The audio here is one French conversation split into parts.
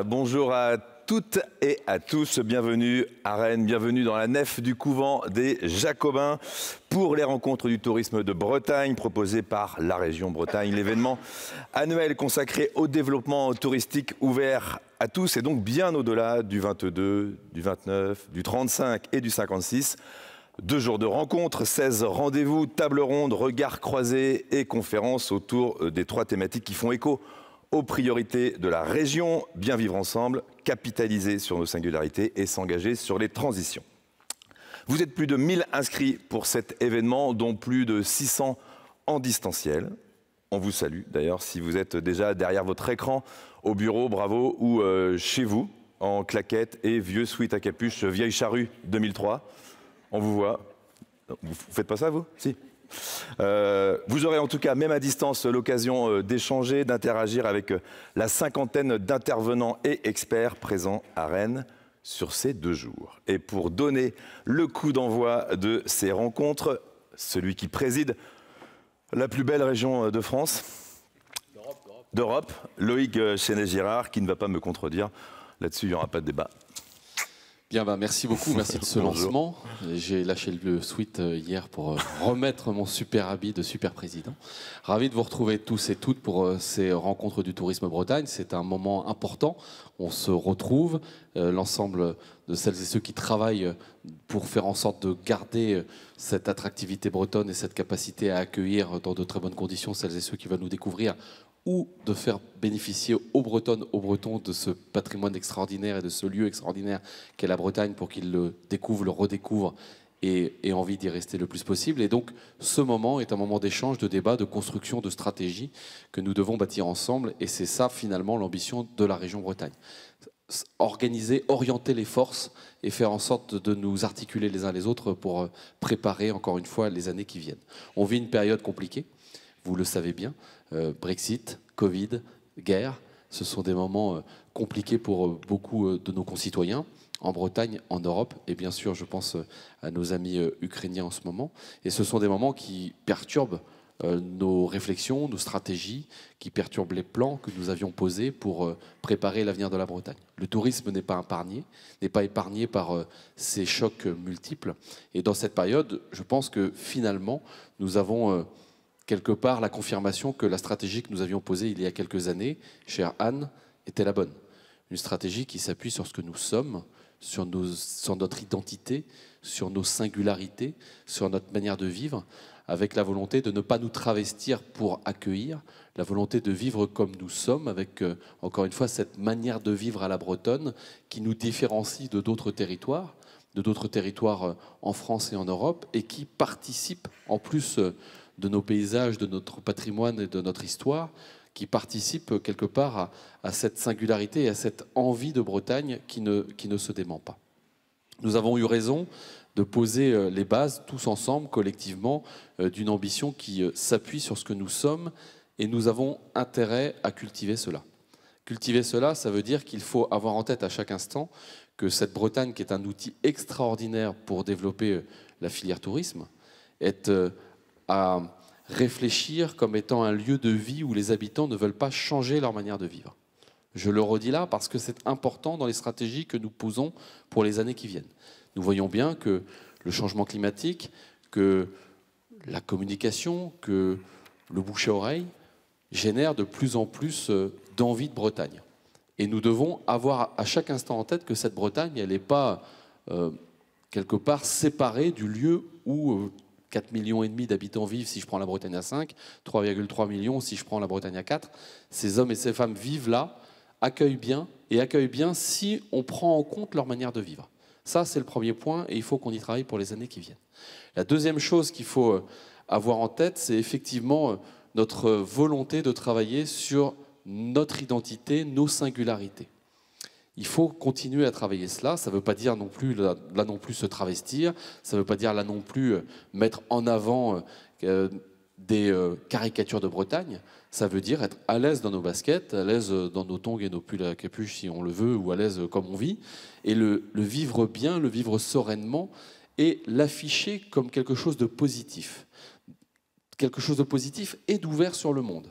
Bonjour à toutes et à tous, bienvenue à Rennes, bienvenue dans la nef du couvent des Jacobins pour les rencontres du tourisme de Bretagne proposées par la région Bretagne. L'événement annuel consacré au développement touristique ouvert à tous et donc bien au-delà du 22, du 29, du 35 et du 56. 2 jours de rencontres, 16 rendez-vous, tables rondes, regards croisés et conférences autour des 3 thématiques qui font écho aux priorités de la région, bien vivre ensemble, capitaliser sur nos singularités et s'engager sur les transitions. Vous êtes plus de 1000 inscrits pour cet événement, dont plus de 600 en distanciel. On vous salue d'ailleurs si vous êtes déjà derrière votre écran, au bureau, bravo, ou chez vous, en claquettes et vieux sweat à capuche, vieille charrue 2003. On vous voit. Vous faites pas ça, vous? Si. Vous aurez en tout cas, même à distance, l'occasion d'échanger, d'interagir avec la cinquantaine d'intervenants et experts présents à Rennes sur ces 2 jours. Et pour donner le coup d'envoi de ces rencontres, celui qui préside la plus belle région de France, d'Europe, Loïc Chenet-Girard, qui ne va pas me contredire. Là-dessus, il n'y aura pas de débat. Bien, merci beaucoup, merci de ce lancement. J'ai lâché le sweat hier pour remettre mon super habit de super président. Ravi de vous retrouver tous et toutes pour ces rencontres du tourisme Bretagne. C'est un moment important. On se retrouve, l'ensemble de celles et ceux qui travaillent pour faire en sorte de garder cette attractivité bretonne et cette capacité à accueillir dans de très bonnes conditions celles et ceux qui veulent nous découvrir, ou de faire bénéficier aux Bretonnes, aux Bretons de ce patrimoine extraordinaire et de ce lieu extraordinaire qu'est la Bretagne pour qu'ils le découvrent, le redécouvrent et aient envie d'y rester le plus possible. Et donc, ce moment est un moment d'échange, de débat, de construction, de stratégie que nous devons bâtir ensemble. Et c'est ça, finalement, l'ambition de la région Bretagne. Organiser, orienter les forces et faire en sorte de nous articuler les uns les autres pour préparer, encore une fois, les années qui viennent. On vit une période compliquée, vous le savez bien. Brexit, Covid, guerre, ce sont des moments compliqués pour beaucoup de nos concitoyens, en Bretagne, en Europe, et bien sûr, je pense à nos amis ukrainiens en ce moment. Et ce sont des moments qui perturbent nos réflexions, nos stratégies, qui perturbent les plans que nous avions posés pour préparer l'avenir de la Bretagne. Le tourisme n'est pas épargné par ces chocs multiples. Et dans cette période, je pense que finalement, nous avons quelque part la confirmation que la stratégie que nous avions posée il y a quelques années, chère Anne, était la bonne. Une stratégie qui s'appuie sur ce que nous sommes, sur notre identité, sur nos singularités, sur notre manière de vivre, avec la volonté de ne pas nous travestir pour accueillir, la volonté de vivre comme nous sommes, avec, encore une fois, cette manière de vivre à la bretonne qui nous différencie de d'autres territoires en France et en Europe, et qui participe en plus de nos paysages, de notre patrimoine et de notre histoire, qui participent quelque part à cette singularité et à cette envie de Bretagne qui ne se dément pas. Nous avons eu raison de poser les bases, tous ensemble, collectivement, d'une ambition qui s'appuie sur ce que nous sommes, et nous avons intérêt à cultiver cela. Cultiver cela, ça veut dire qu'il faut avoir en tête à chaque instant que cette Bretagne, qui est un outil extraordinaire pour développer la filière tourisme, est à réfléchir comme étant un lieu de vie où les habitants ne veulent pas changer leur manière de vivre. Je le redis là parce que c'est important dans les stratégies que nous posons pour les années qui viennent. Nous voyons bien que le changement climatique, que la communication, que le bouche à oreille génèrent de plus en plus d'envie de Bretagne. Et nous devons avoir à chaque instant en tête que cette Bretagne, elle n'est pas quelque part séparée du lieu où 4,5 millions d'habitants vivent si je prends la Bretagne à 5, 3,3 millions si je prends la Bretagne à 4. Ces hommes et ces femmes vivent là, accueillent bien si on prend en compte leur manière de vivre. Ça, c'est le premier point et il faut qu'on y travaille pour les années qui viennent. La deuxième chose qu'il faut avoir en tête, c'est effectivement notre volonté de travailler sur notre identité, nos singularités. Il faut continuer à travailler cela. Ça ne veut pas dire non plus, là non plus se travestir. Ça ne veut pas dire là non plus mettre en avant des caricatures de Bretagne. Ça veut dire être à l'aise dans nos baskets, à l'aise dans nos tongs et nos pulls à capuche si on le veut, ou à l'aise comme on vit. Et le vivre bien, le vivre sereinement et l'afficher comme quelque chose de positif. Quelque chose de positif et d'ouvert sur le monde.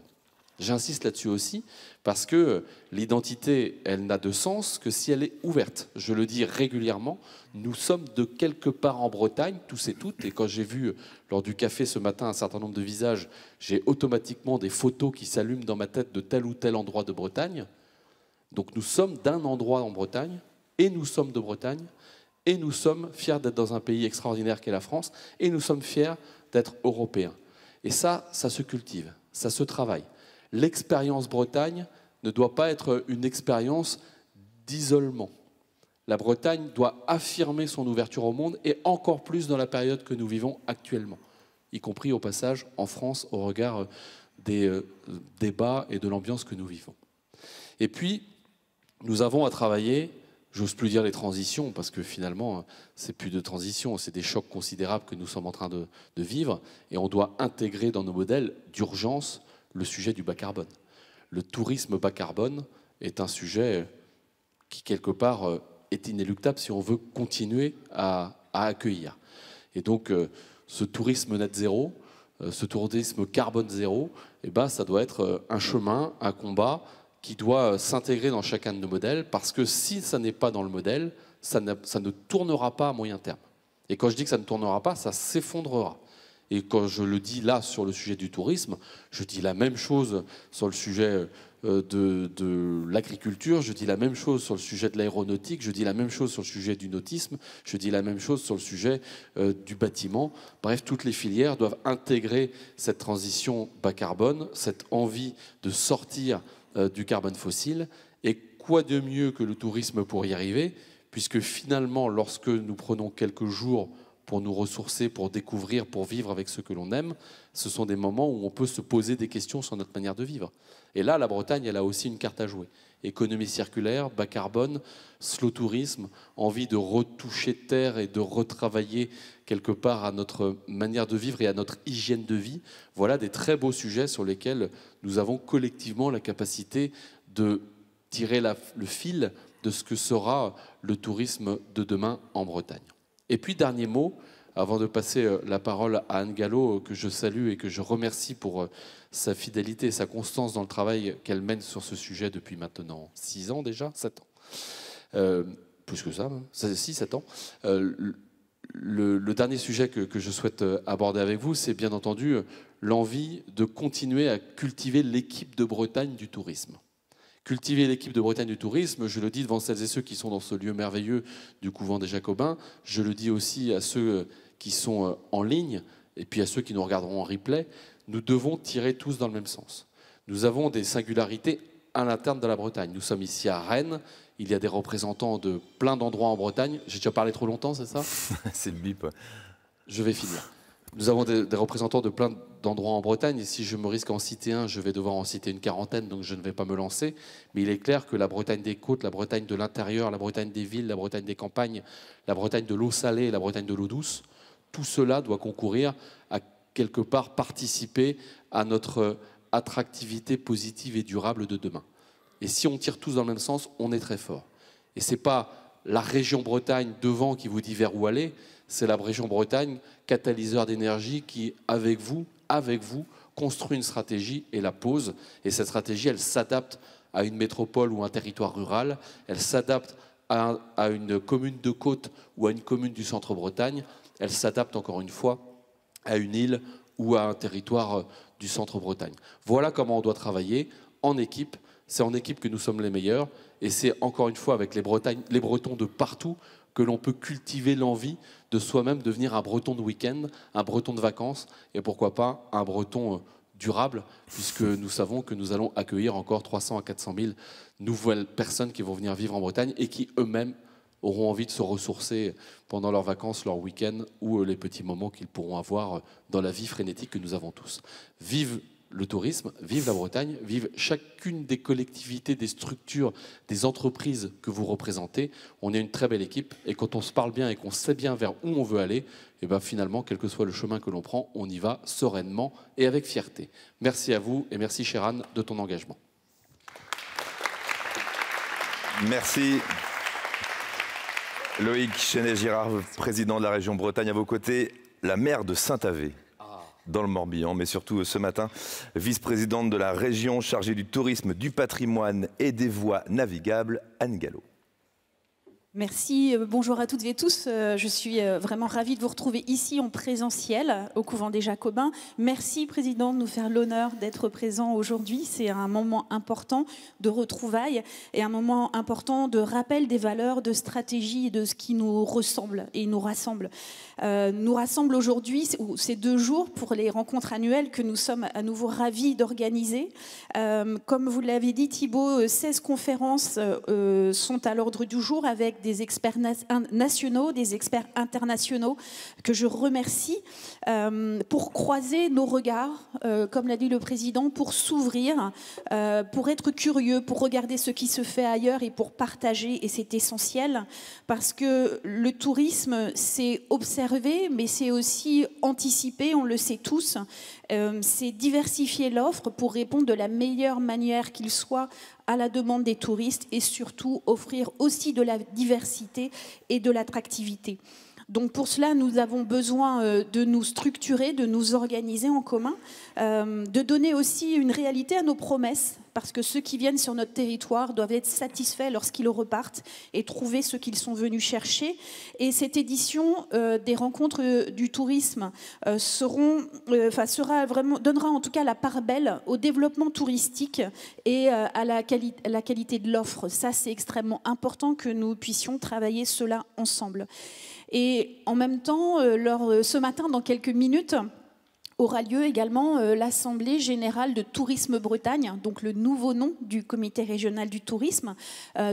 J'insiste là-dessus aussi parce que l'identité, elle n'a de sens que si elle est ouverte. Je le dis régulièrement, nous sommes de quelque part en Bretagne, tous et toutes, et quand j'ai vu lors du café ce matin un certain nombre de visages, j'ai automatiquement des photos qui s'allument dans ma tête de tel ou tel endroit de Bretagne. Donc nous sommes d'un endroit en Bretagne, et nous sommes de Bretagne, et nous sommes fiers d'être dans un pays extraordinaire qu'est la France, et nous sommes fiers d'être européens. Et ça se cultive, ça se travaille. L'expérience Bretagne ne doit pas être une expérience d'isolement. La Bretagne doit affirmer son ouverture au monde, et encore plus dans la période que nous vivons actuellement, y compris au passage en France au regard des débats et de l'ambiance que nous vivons. Et puis, nous avons à travailler, j'ose plus dire les transitions, parce que finalement, c'est plus de transition, c'est des chocs considérables que nous sommes en train de vivre, et on doit intégrer dans nos modèles d'urgence le sujet du bas carbone. Le tourisme bas carbone est un sujet qui, quelque part, est inéluctable si on veut continuer à accueillir. Et donc, ce tourisme net zéro, ce tourisme carbone zéro, eh ben, ça doit être un chemin, un combat qui doit s'intégrer dans chacun de nos modèles, parce que si ça n'est pas dans le modèle, ça ne tournera pas à moyen terme. Et quand je dis que ça ne tournera pas, ça s'effondrera. Et quand je le dis là sur le sujet du tourisme, je dis la même chose sur le sujet de l'agriculture, je dis la même chose sur le sujet de l'aéronautique, je dis la même chose sur le sujet du nautisme, je dis la même chose sur le sujet du bâtiment. Bref, toutes les filières doivent intégrer cette transition bas carbone, cette envie de sortir du carbone fossile. Et quoi de mieux que le tourisme pour y arriver, puisque finalement, lorsque nous prenons quelques jours pour nous ressourcer, pour découvrir, pour vivre avec ce que l'on aime, ce sont des moments où on peut se poser des questions sur notre manière de vivre. Et là, la Bretagne, elle a aussi une carte à jouer. Économie circulaire, bas carbone, slow tourisme, envie de retoucher terre et de retravailler quelque part à notre manière de vivre et à notre hygiène de vie. Voilà des très beaux sujets sur lesquels nous avons collectivement la capacité de tirer le fil de ce que sera le tourisme de demain en Bretagne. Et puis, dernier mot, avant de passer la parole à Anne Gallo, que je salue et que je remercie pour sa fidélité et sa constance dans le travail qu'elle mène sur ce sujet depuis maintenant 6 ans déjà, 7 ans. Plus que ça, 7 ans. Le dernier sujet que je souhaite aborder avec vous, c'est bien entendu l'envie de continuer à cultiver l'équipe de Bretagne du tourisme. Cultiver l'équipe de Bretagne du tourisme, je le dis devant celles et ceux qui sont dans ce lieu merveilleux du couvent des Jacobins, je le dis aussi à ceux qui sont en ligne et puis à ceux qui nous regarderont en replay, nous devons tirer tous dans le même sens. Nous avons des singularités à l'interne de la Bretagne. Nous sommes ici à Rennes, il y a des représentants de plein d'endroits en Bretagne. J'ai déjà parlé trop longtemps, c'est ça? C'est le bip. Je vais finir. Nous avons des représentants de plein d'endroits en Bretagne, et si je me risque à en citer un, je vais devoir en citer une quarantaine, donc je ne vais pas me lancer. Mais il est clair que la Bretagne des côtes, la Bretagne de l'intérieur, la Bretagne des villes, la Bretagne des campagnes, la Bretagne de l'eau salée, la Bretagne de l'eau douce, tout cela doit concourir à quelque part participer à notre attractivité positive et durable de demain. Et si on tire tous dans le même sens, on est très fort. Et ce n'est pas la région Bretagne devant qui vous dit vers où aller, c'est la région Bretagne, catalyseur d'énergie, qui, avec vous, construit une stratégie et la pose. Et cette stratégie, elle s'adapte à une métropole ou un territoire rural, elle s'adapte à une commune de côte ou à une commune du centre-Bretagne, elle s'adapte encore une fois à une île ou à un territoire du centre-Bretagne. Voilà comment on doit travailler en équipe. C'est en équipe que nous sommes les meilleurs. Et c'est encore une fois avec les Bretons de partout que l'on peut cultiver l'envie de soi-même devenir un Breton de week-end, un Breton de vacances, et pourquoi pas un Breton durable, puisque nous savons que nous allons accueillir encore 300 à 400 000 nouvelles personnes qui vont venir vivre en Bretagne et qui eux-mêmes auront envie de se ressourcer pendant leurs vacances, leurs week-ends ou les petits moments qu'ils pourront avoir dans la vie frénétique que nous avons tous. Vive le tourisme, vive la Bretagne, vive chacune des collectivités, des structures, des entreprises que vous représentez. On est une très belle équipe et quand on se parle bien et qu'on sait bien vers où on veut aller, et bien finalement, quel que soit le chemin que l'on prend, on y va sereinement et avec fierté. Merci à vous et merci Sheran de ton engagement. Merci. Loïc Chenet-Girard, président de la région Bretagne, à vos côtés, la maire de Saint-Avé. dans le Morbihan, mais surtout ce matin, vice-présidente de la région chargée du tourisme, du patrimoine et des voies navigables, Anne Gallo. Merci, bonjour à toutes et tous. Je suis vraiment ravie de vous retrouver ici en présentiel au couvent des Jacobins. Merci, Président, de nous faire l'honneur d'être présent aujourd'hui. C'est un moment important de retrouvailles et un moment important de rappel des valeurs, de stratégie et de ce qui nous ressemble et nous rassemble. Nous rassemble aujourd'hui, ces 2 jours pour les rencontres annuelles que nous sommes à nouveau ravis d'organiser. Comme vous l'avez dit, Thibault, 16 conférences sont à l'ordre du jour avec des experts nationaux, des experts internationaux que je remercie pour croiser nos regards, comme l'a dit le Président, pour s'ouvrir, pour être curieux, pour regarder ce qui se fait ailleurs et pour partager, et c'est essentiel parce que le tourisme, c'est observer, mais c'est aussi anticiper, on le sait tous, c'est diversifier l'offre pour répondre de la meilleure manière qu'il soit à la demande des touristes et surtout offrir aussi de la diversité et de l'attractivité. Donc pour cela, nous avons besoin de nous structurer, de nous organiser en commun, de donner aussi une réalité à nos promesses, parce que ceux qui viennent sur notre territoire doivent être satisfaits lorsqu'ils repartent et trouver ce qu'ils sont venus chercher. Et cette édition des rencontres du tourisme donnera en tout cas la part belle au développement touristique et à la qualité de l'offre. Ça, c'est extrêmement important que nous puissions travailler cela ensemble. Et en même temps, ce matin, dans quelques minutes, aura lieu également l'Assemblée générale de Tourisme Bretagne, donc le nouveau nom du comité régional du tourisme.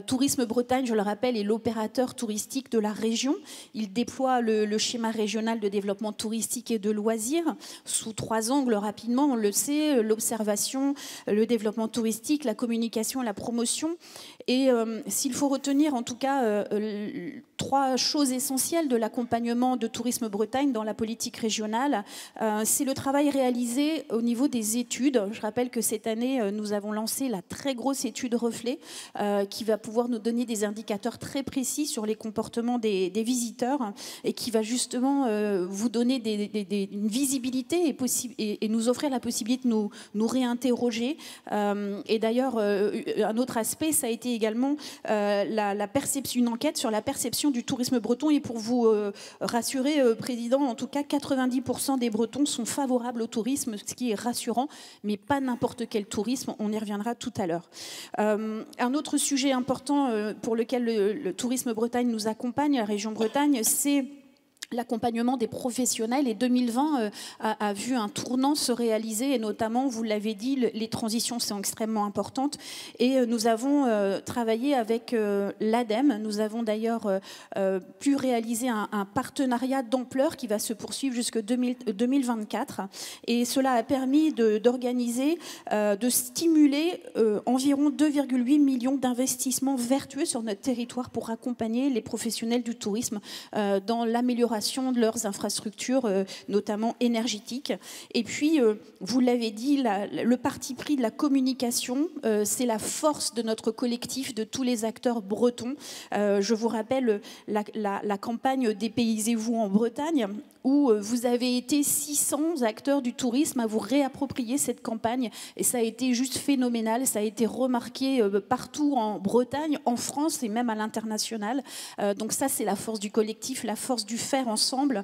Tourisme Bretagne, je le rappelle, est l'opérateur touristique de la région. Il déploie le schéma régional de développement touristique et de loisirs sous 3 angles rapidement, on le sait, l'observation, le développement touristique, la communication et la promotion. Et s'il faut retenir en tout cas 3 choses essentielles de l'accompagnement de Tourisme Bretagne dans la politique régionale, c'est le travail réalisé au niveau des études. Je rappelle que cette année, nous avons lancé la très grosse étude Reflet qui va pouvoir nous donner des indicateurs très précis sur les comportements des visiteurs et qui va justement vous donner une visibilité et nous offrir la possibilité de nous réinterroger. Et d'ailleurs, un autre aspect, ça a été également une enquête sur la perception du tourisme breton. Et pour vous rassurer, Président, en tout cas, 90% des Bretons sont favorables au tourisme, ce qui est rassurant, mais pas n'importe quel tourisme. On y reviendra tout à l'heure. Un autre sujet important pour lequel le Tourisme Bretagne nous accompagne, la région Bretagne, c'est l'accompagnement des professionnels. Et 2020 a vu un tournant se réaliser et notamment, vous l'avez dit, les transitions sont extrêmement importantes et nous avons travaillé avec l'ADEME. Nous avons d'ailleurs pu réaliser un partenariat d'ampleur qui va se poursuivre jusqu'en 2024 et cela a permis d'organiser, de stimuler environ 2,8 millions d'investissements vertueux sur notre territoire pour accompagner les professionnels du tourisme dans l'amélioration de leurs infrastructures, notamment énergétiques. Et puis, vous l'avez dit, le parti pris de la communication, c'est la force de notre collectif, de tous les acteurs bretons. Je vous rappelle la campagne Dépaysez-vous en Bretagne, où vous avez été 600 acteurs du tourisme à vous réapproprier cette campagne. Et ça a été juste phénoménal, ça a été remarqué partout en Bretagne, en France et même à l'international. Donc ça, c'est la force du collectif, la force du faire ensemble.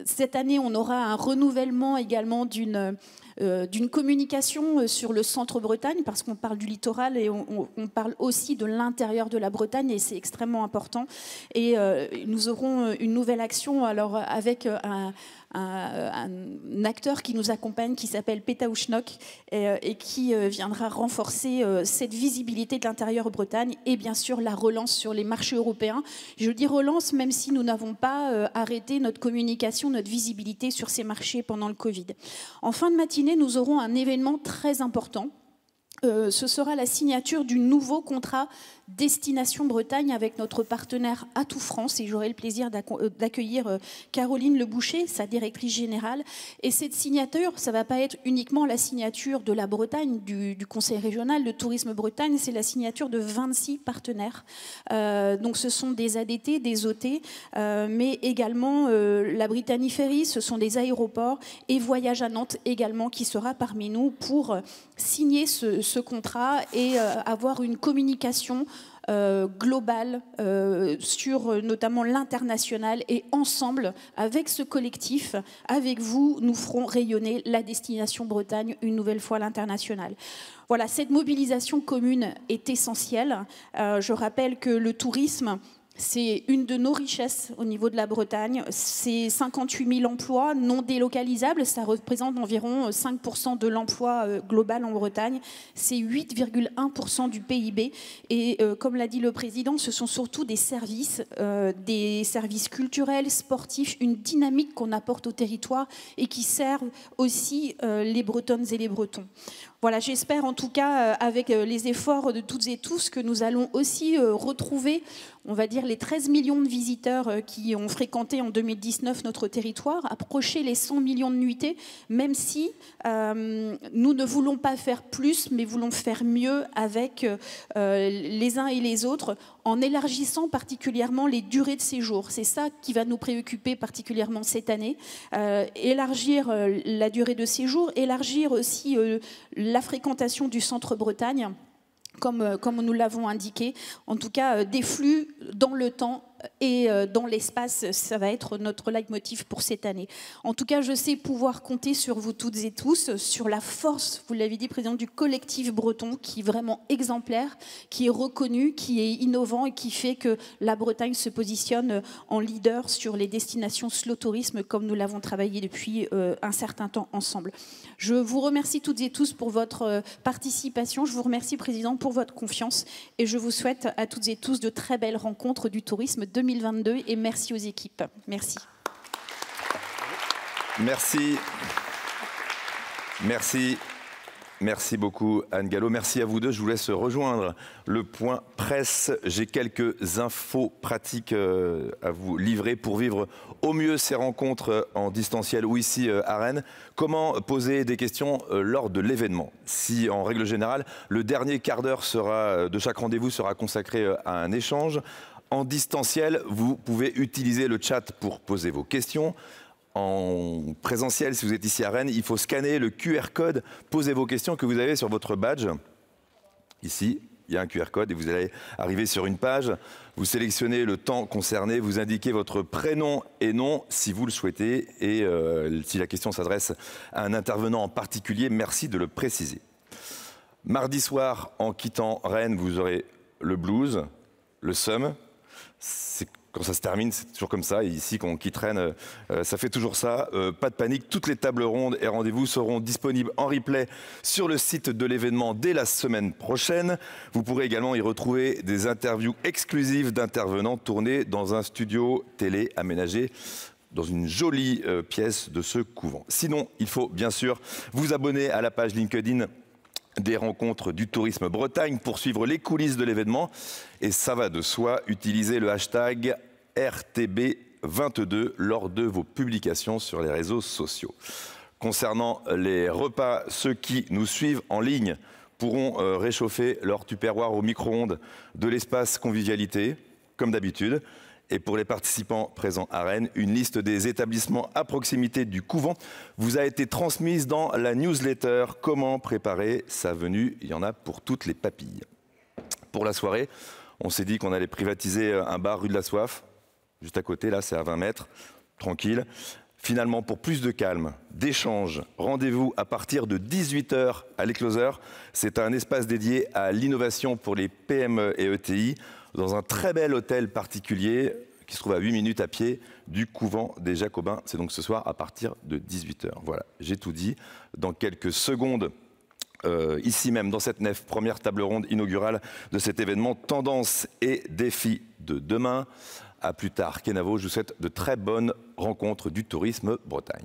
Cette année, on aura un renouvellement également d'une communication sur le centre Bretagne, parce qu'on parle du littoral et on parle aussi de l'intérieur de la Bretagne, et c'est extrêmement important. Et nous aurons une nouvelle action alors avec un acteur qui nous accompagne, qui s'appelle Pétaouchnok, et qui viendra renforcer cette visibilité de l'intérieur Bretagne et bien sûr la relance sur les marchés européens. Je dis relance même si nous n'avons pas arrêté notre communication, notre visibilité sur ces marchés pendant le Covid. En fin de matinée, nous aurons un événement très important ce sera la signature du nouveau contrat Destination Bretagne avec notre partenaire Atout France, et j'aurai le plaisir d'accueillir Caroline Leboucher, sa directrice générale. Et cette signature, ça ne va pas être uniquement la signature de la Bretagne, du Conseil régional de tourisme Bretagne, c'est la signature de 26 partenaires. Donc ce sont des ADT, des OT, mais également la Brittany Ferries, ce sont des aéroports, et Voyage à Nantes également qui sera parmi nous pour signer ce contrat et avoir une communication globale sur notamment l'international, et ensemble, avec ce collectif, avec vous, nous ferons rayonner la destination Bretagne une nouvelle fois à l'international. Voilà, cette mobilisation commune est essentielle. Je rappelle que le tourisme, c'est une de nos richesses au niveau de la Bretagne. C'est 58 000 emplois non délocalisables. Ça représente environ 5% de l'emploi global en Bretagne. C'est 8,1% du PIB. Et comme l'a dit le président, ce sont surtout des services culturels, sportifs, une dynamique qu'on apporte au territoire et qui servent aussi les Bretonnes et les Bretons. Voilà, j'espère en tout cas, avec les efforts de toutes et tous, que nous allons aussi retrouver, on va dire, les 13 millions de visiteurs qui ont fréquenté en 2019 notre territoire, approcher les 100 millions de nuitées, même si nous ne voulons pas faire plus, mais voulons faire mieux avec les uns et les autres, en élargissant particulièrement les durées de séjour. C'est ça qui va nous préoccuper particulièrement cette année. Élargir la durée de séjour, élargir aussi la fréquentation du centre Bretagne, comme nous l'avons indiqué. En tout cas, des flux dans le temps et dans l'espace, ça va être notre leitmotiv pour cette année. En tout cas, je sais pouvoir compter sur vous toutes et tous, sur la force, vous l'avez dit, Président, du collectif breton, qui est vraiment exemplaire, qui est reconnu, qui est innovant et qui fait que la Bretagne se positionne en leader sur les destinations slow tourisme, comme nous l'avons travaillé depuis un certain temps ensemble. Je vous remercie toutes et tous pour votre participation. Je vous remercie, Président, pour votre confiance, et je vous souhaite à toutes et tous de très belles rencontres du tourisme 2022, et merci aux équipes. Merci. Merci. Merci. Merci beaucoup, Anne Gallo. Merci à vous deux. Je vous laisse rejoindre le point presse. J'ai quelques infos pratiques à vous livrer pour vivre au mieux ces rencontres en distanciel ou ici à Rennes. Comment poser des questions lors de l'événement? Si, en règle générale, le dernier quart d'heure de chaque rendez-vous sera consacré à un échange, en distanciel, vous pouvez utiliser le chat pour poser vos questions. En présentiel, si vous êtes ici à Rennes, il faut scanner le QR code, poser vos questions que vous avez sur votre badge. Ici, il y a un QR code et vous allez arriver sur une page. Vous sélectionnez le temps concerné, vous indiquez votre prénom et nom si vous le souhaitez. Et si la question s'adresse à un intervenant en particulier, merci de le préciser. Mardi soir, en quittant Rennes, vous aurez le blues, le seum. Quand ça se termine, c'est toujours comme ça. Et ici, quand on quitte Rennes, ça fait toujours ça. Pas de panique, toutes les tables rondes et rendez-vous seront disponibles en replay sur le site de l'événement dès la semaine prochaine. Vous pourrez également y retrouver des interviews exclusives d'intervenants tournés dans un studio télé aménagé dans une jolie pièce de ce couvent. Sinon, il faut bien sûr vous abonner à la page LinkedIn des rencontres du tourisme Bretagne pour suivre les coulisses de l'événement. Et ça va de soi, utilisez le hashtag RTB22 lors de vos publications sur les réseaux sociaux. Concernant les repas, ceux qui nous suivent en ligne pourront réchauffer leur tupperware au micro-ondes de l'espace convivialité, comme d'habitude. Et pour les participants présents à Rennes, une liste des établissements à proximité du couvent vous a été transmise dans la newsletter « Comment préparer sa venue ?» Il y en a pour toutes les papilles. Pour la soirée, on s'est dit qu'on allait privatiser un bar rue de la Soif, juste à côté, là c'est à 20 mètres, tranquille. Finalement, pour plus de calme, d'échange, rendez-vous à partir de 18 h à l'écloseur. C'est un espace dédié à l'innovation pour les PME et ETI, dans un très bel hôtel particulier qui se trouve à 8 minutes à pied du couvent des Jacobins. C'est donc ce soir à partir de 18 h. Voilà, j'ai tout dit. Dans quelques secondes, ici même dans cette nef, première table ronde inaugurale de cet événement, Tendances et défis de demain. À plus tard, Kenavo, je vous souhaite de très bonnes rencontres du tourisme Bretagne.